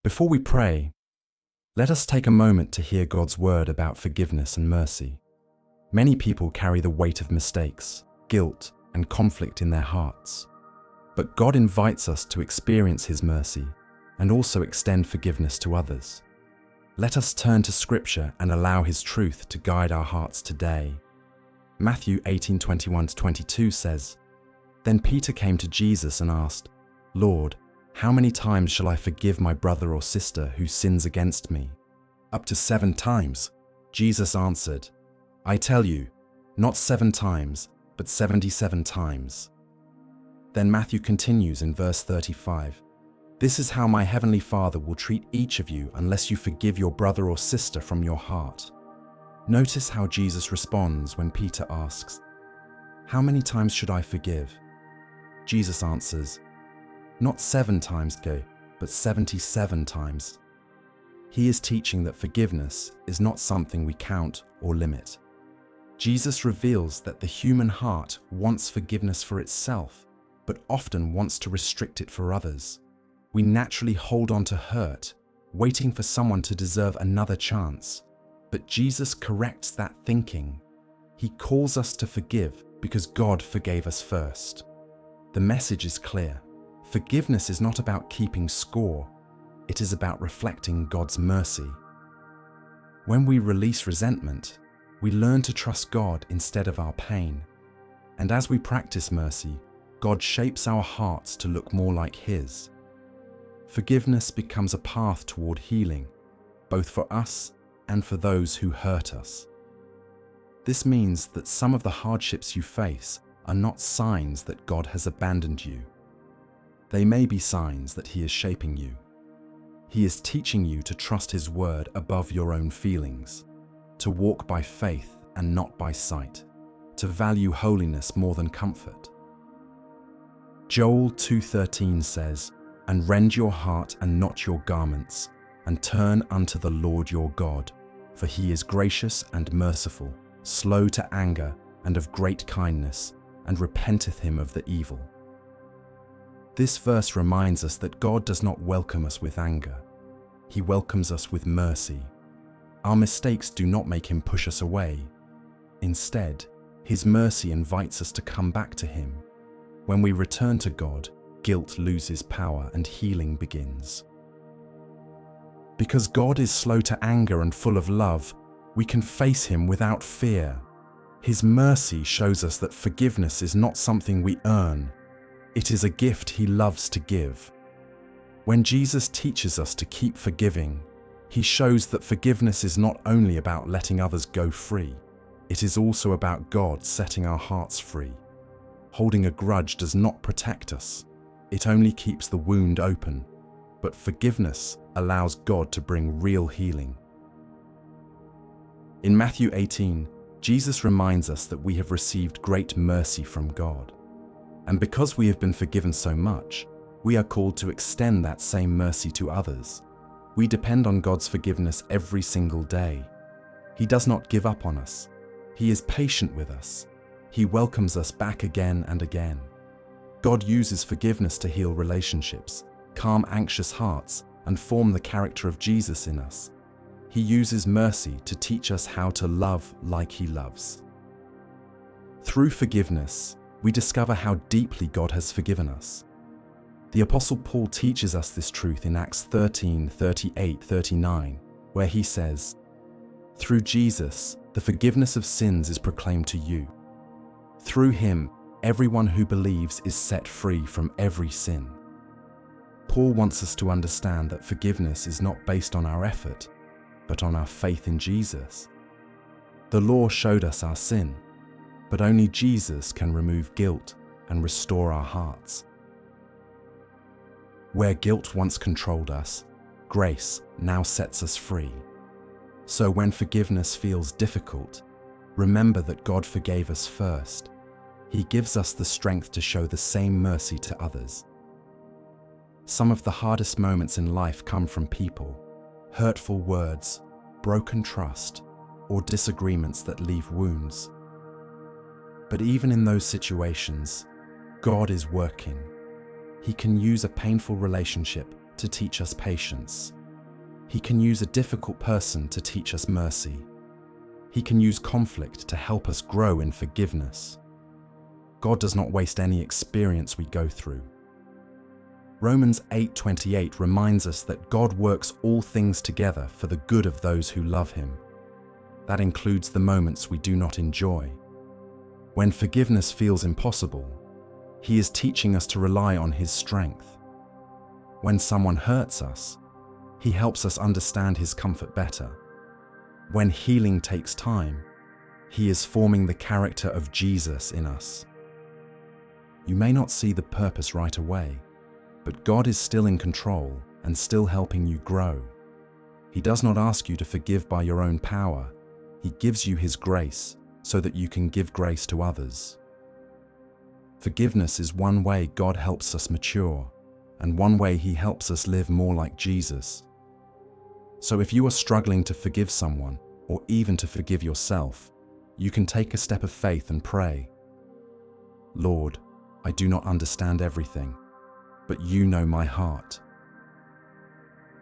Before we pray, let us take a moment to hear God's word about forgiveness and mercy. Many people carry the weight of mistakes, guilt, and conflict in their hearts. But God invites us to experience His mercy and also extend forgiveness to others. Let us turn to Scripture and allow His truth to guide our hearts today. Matthew 18:21-22 says, "Then Peter came to Jesus and asked, 'Lord, how many times shall I forgive my brother or sister who sins against me?' 'Up to 7 times, Jesus answered. "I tell you, not 7 times, but 77 times. Then Matthew continues in verse 35, "This is how my heavenly Father will treat each of you unless you forgive your brother or sister from your heart." Notice how Jesus responds when Peter asks, "How many times should I forgive?" Jesus answers, "Not 7 times, but 77 times. He is teaching that forgiveness is not something we count or limit. Jesus reveals that the human heart wants forgiveness for itself, but often wants to restrict it for others. We naturally hold on to hurt, waiting for someone to deserve another chance. But Jesus corrects that thinking. He calls us to forgive because God forgave us first. The message is clear. Forgiveness is not about keeping score. It is about reflecting God's mercy. When we release resentment, we learn to trust God instead of our pain. And as we practice mercy, God shapes our hearts to look more like His. Forgiveness becomes a path toward healing, both for us and for those who hurt us. This means that some of the hardships you face are not signs that God has abandoned you. They may be signs that He is shaping you. He is teaching you to trust His word above your own feelings, to walk by faith and not by sight, to value holiness more than comfort. Joel 2:13 says, "And rend your heart and not your garments, and turn unto the Lord your God, for He is gracious and merciful, slow to anger, and of great kindness, and repenteth Him of the evil." This verse reminds us that God does not welcome us with anger. He welcomes us with mercy. Our mistakes do not make Him push us away. Instead, His mercy invites us to come back to Him. When we return to God, guilt loses power and healing begins. Because God is slow to anger and full of love, we can face Him without fear. His mercy shows us that forgiveness is not something we earn. It is a gift He loves to give. When Jesus teaches us to keep forgiving, He shows that forgiveness is not only about letting others go free, it is also about God setting our hearts free. Holding a grudge does not protect us. It only keeps the wound open. But forgiveness allows God to bring real healing. In Matthew 18, Jesus reminds us that we have received great mercy from God. And because we have been forgiven so much, we are called to extend that same mercy to others. We depend on God's forgiveness every single day. He does not give up on us. He is patient with us. He welcomes us back again and again. God uses forgiveness to heal relationships, calm anxious hearts, and form the character of Jesus in us. He uses mercy to teach us how to love like He loves. Through forgiveness, we discover how deeply God has forgiven us. The Apostle Paul teaches us this truth in Acts 13:38-39, where he says, "Through Jesus, the forgiveness of sins is proclaimed to you. Through Him, everyone who believes is set free from every sin." Paul wants us to understand that forgiveness is not based on our effort, but on our faith in Jesus. The law showed us our sin, but only Jesus can remove guilt and restore our hearts. Where guilt once controlled us, grace now sets us free. So when forgiveness feels difficult, remember that God forgave us first. He gives us the strength to show the same mercy to others. Some of the hardest moments in life come from people, hurtful words, broken trust, or disagreements that leave wounds. But even in those situations, God is working. He can use a painful relationship to teach us patience. He can use a difficult person to teach us mercy. He can use conflict to help us grow in forgiveness. God does not waste any experience we go through. Romans 8:28 reminds us that God works all things together for the good of those who love Him. That includes the moments we do not enjoy. When forgiveness feels impossible, He is teaching us to rely on His strength. When someone hurts us, He helps us understand His comfort better. When healing takes time, He is forming the character of Jesus in us. You may not see the purpose right away, but God is still in control and still helping you grow. He does not ask you to forgive by your own power. He gives you His grace so that you can give grace to others. Forgiveness is one way God helps us mature, and one way He helps us live more like Jesus. So if you are struggling to forgive someone, or even to forgive yourself, you can take a step of faith and pray. Lord, I do not understand everything, but You know my heart.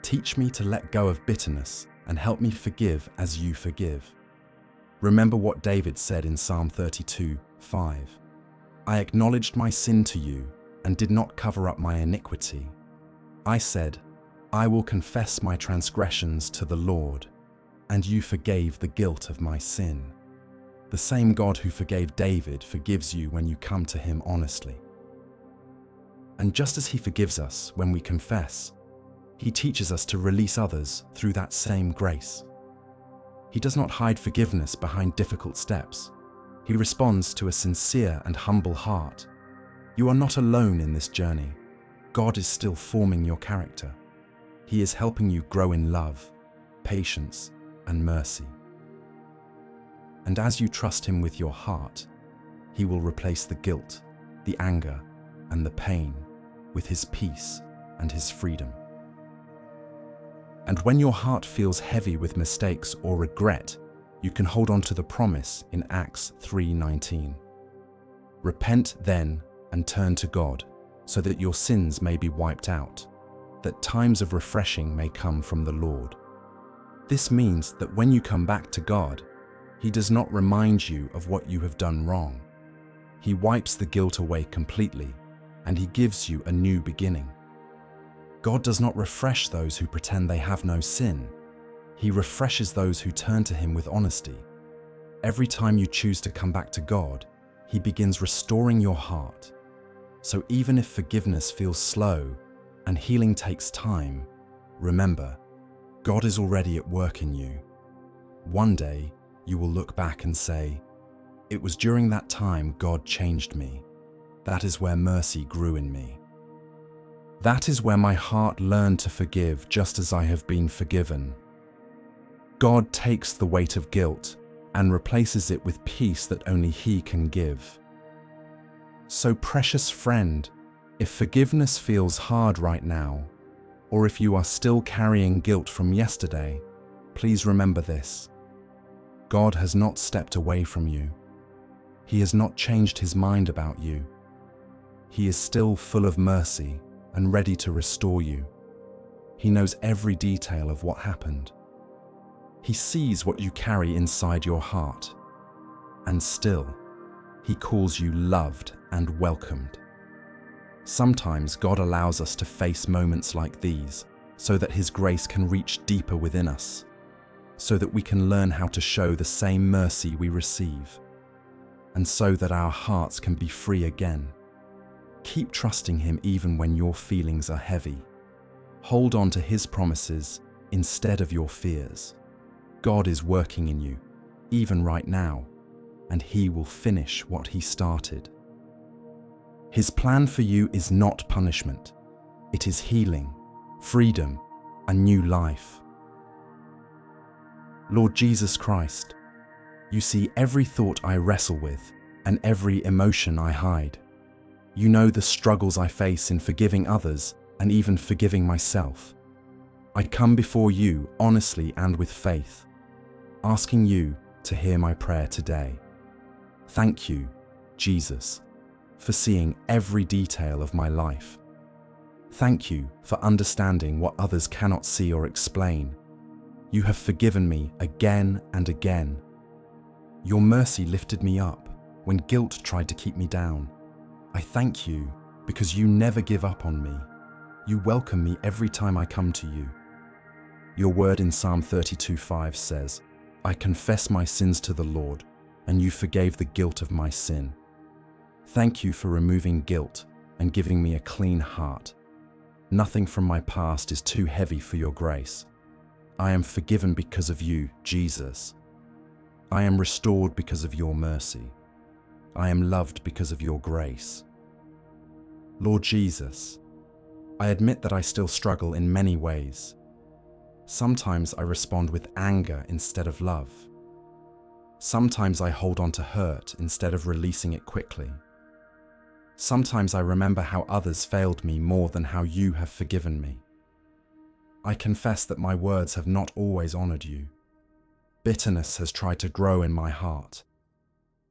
Teach me to let go of bitterness and help me forgive as You forgive. Remember what David said in Psalm 32:5. I acknowledged my sin to You and did not cover up my iniquity. I said, I will confess my transgressions to the Lord, and You forgave the guilt of my sin. The same God who forgave David forgives you when you come to Him honestly. And just as He forgives us when we confess, He teaches us to release others through that same grace. He does not hide forgiveness behind difficult steps. He responds to a sincere and humble heart. You are not alone in this journey. God is still forming your character. He is helping you grow in love, patience, and mercy. And as you trust Him with your heart, He will replace the guilt, the anger, and the pain with His peace and His freedom. And when your heart feels heavy with mistakes or regret, you can hold on to the promise in Acts 3:19. Repent then and turn to God, so that your sins may be wiped out, that times of refreshing may come from the Lord. This means that when you come back to God, He does not remind you of what you have done wrong. He wipes the guilt away completely, and He gives you a new beginning. God does not refresh those who pretend they have no sin. He refreshes those who turn to Him with honesty. Every time you choose to come back to God, He begins restoring your heart. So even if forgiveness feels slow and healing takes time, remember, God is already at work in you. One day, you will look back and say, it was during that time God changed me. That is where mercy grew in me. That is where my heart learned to forgive just as I have been forgiven. God takes the weight of guilt and replaces it with peace that only He can give. So, precious friend, if forgiveness feels hard right now, or if you are still carrying guilt from yesterday, please remember this. God has not stepped away from you. He has not changed His mind about you. He is still full of mercy and ready to restore you. He knows every detail of what happened. He sees what you carry inside your heart. And still, He calls you loved and welcomed. Sometimes God allows us to face moments like these so that His grace can reach deeper within us, so that we can learn how to show the same mercy we receive, and so that our hearts can be free again. Keep trusting Him even when your feelings are heavy. Hold on to His promises instead of your fears. God is working in you, even right now, and He will finish what He started. His plan for you is not punishment. It is healing, freedom, a new life. Lord Jesus Christ, You see every thought I wrestle with and every emotion I hide. You know the struggles I face in forgiving others and even forgiving myself. I come before You honestly and with faith, asking You to hear my prayer today. Thank You, Jesus, for seeing every detail of my life. Thank you for understanding what others cannot see or explain. You have forgiven me again and again. Your mercy lifted me up when guilt tried to keep me down. I thank you because you never give up on me. You welcome me every time I come to you. Your word in Psalm 32:5 says, I confess my sins to the Lord, and you forgave the guilt of my sin. Thank you for removing guilt and giving me a clean heart. Nothing from my past is too heavy for your grace. I am forgiven because of you, Jesus. I am restored because of your mercy. I am loved because of your grace. Lord Jesus, I admit that I still struggle in many ways. Sometimes I respond with anger instead of love. Sometimes I hold on to hurt instead of releasing it quickly. Sometimes I remember how others failed me more than how you have forgiven me. I confess that my words have not always honored you. Bitterness has tried to grow in my heart.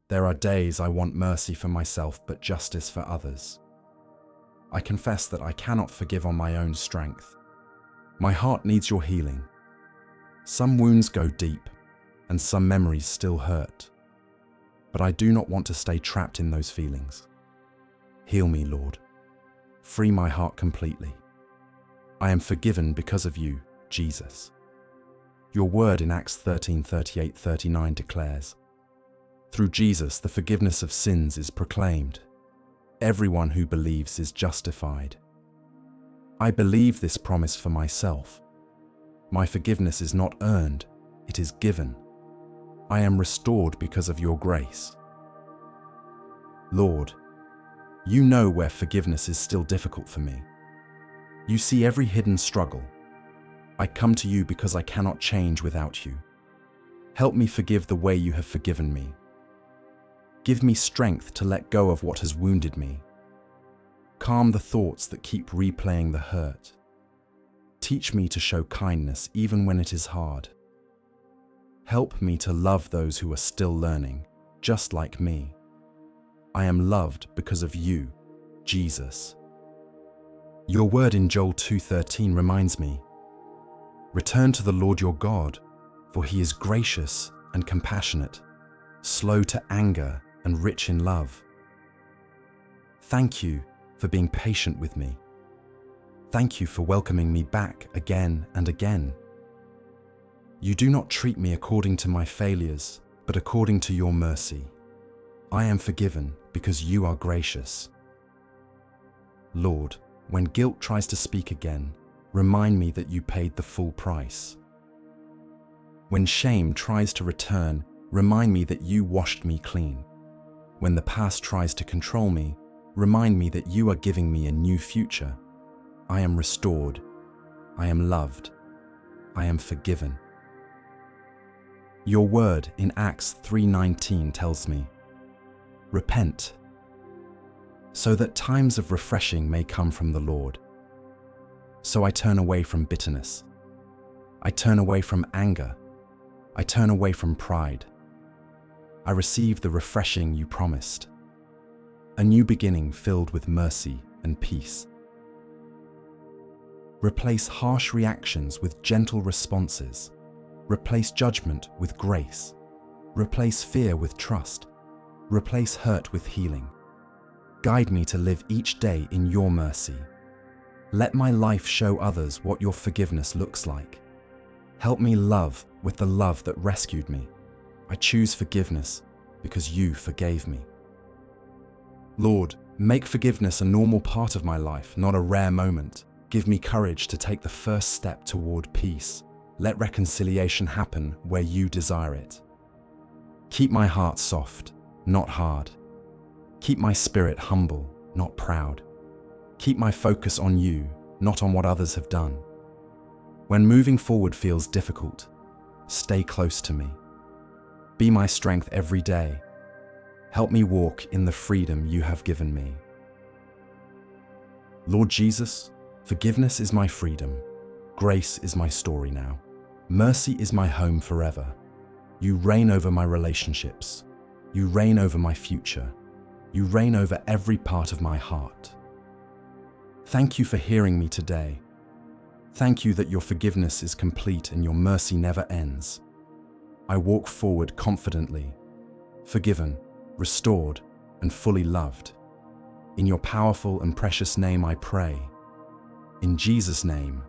There are days I want mercy for myself but justice for others. I confess that I cannot forgive on my own strength. My heart needs your healing. Some wounds go deep, and some memories still hurt. But I do not want to stay trapped in those feelings. Heal me, Lord. Free my heart completely. I am forgiven because of you, Jesus. Your word in Acts 13:38-39 declares, through Jesus the forgiveness of sins is proclaimed. Everyone who believes is justified. I believe this promise for myself. My forgiveness is not earned, it is given. I am restored because of your grace. Lord, you know where forgiveness is still difficult for me. You see every hidden struggle. I come to you because I cannot change without you. Help me forgive the way you have forgiven me. Give me strength to let go of what has wounded me. Calm the thoughts that keep replaying the hurt. Teach me to show kindness even when it is hard. Help me to love those who are still learning, just like me. I am loved because of you, Jesus. Your word in Joel 2:13 reminds me, return to the Lord your God, for he is gracious and compassionate, slow to anger and rich in love. Thank you for being patient with me. Thank you for welcoming me back again and again. You do not treat me according to my failures, but according to your mercy. I am forgiven because you are gracious. Lord, when guilt tries to speak again, remind me that you paid the full price. When shame tries to return, remind me that you washed me clean. When the past tries to control me, remind me that you are giving me a new future. I am restored. I am loved. I am forgiven. Your word in Acts 3:19 tells me, repent, so that times of refreshing may come from the Lord. So I turn away from bitterness. I turn away from anger. I turn away from pride. I receive the refreshing you promised, a new beginning filled with mercy and peace. Replace harsh reactions with gentle responses. Replace judgment with grace. Replace fear with trust. Replace hurt with healing. Guide me to live each day in your mercy. Let my life show others what your forgiveness looks like. Help me love with the love that rescued me. I choose forgiveness because you forgave me. Lord, make forgiveness a normal part of my life, not a rare moment. Give me courage to take the first step toward peace. Let reconciliation happen where you desire it. Keep my heart soft, not hard. Keep my spirit humble, not proud. Keep my focus on you, not on what others have done. When moving forward feels difficult, stay close to me. Be my strength every day. Help me walk in the freedom you have given me. Lord Jesus, forgiveness is my freedom. Grace is my story now. Mercy is my home forever. You reign over my relationships. You reign over my future. You reign over every part of my heart. Thank you for hearing me today. Thank you that your forgiveness is complete and your mercy never ends. I walk forward confidently, forgiven, restored, and fully loved. In your powerful and precious name I pray. In Jesus' name,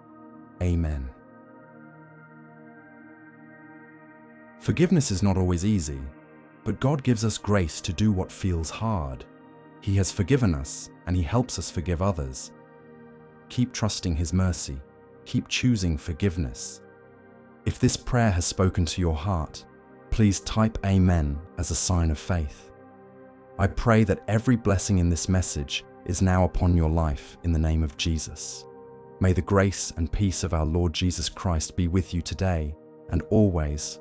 amen. Forgiveness is not always easy, but God gives us grace to do what feels hard. He has forgiven us, and He helps us forgive others. Keep trusting His mercy. Keep choosing forgiveness. If this prayer has spoken to your heart, please type Amen as a sign of faith. I pray that every blessing in this message is now upon your life in the name of Jesus. May the grace and peace of our Lord Jesus Christ be with you today and always.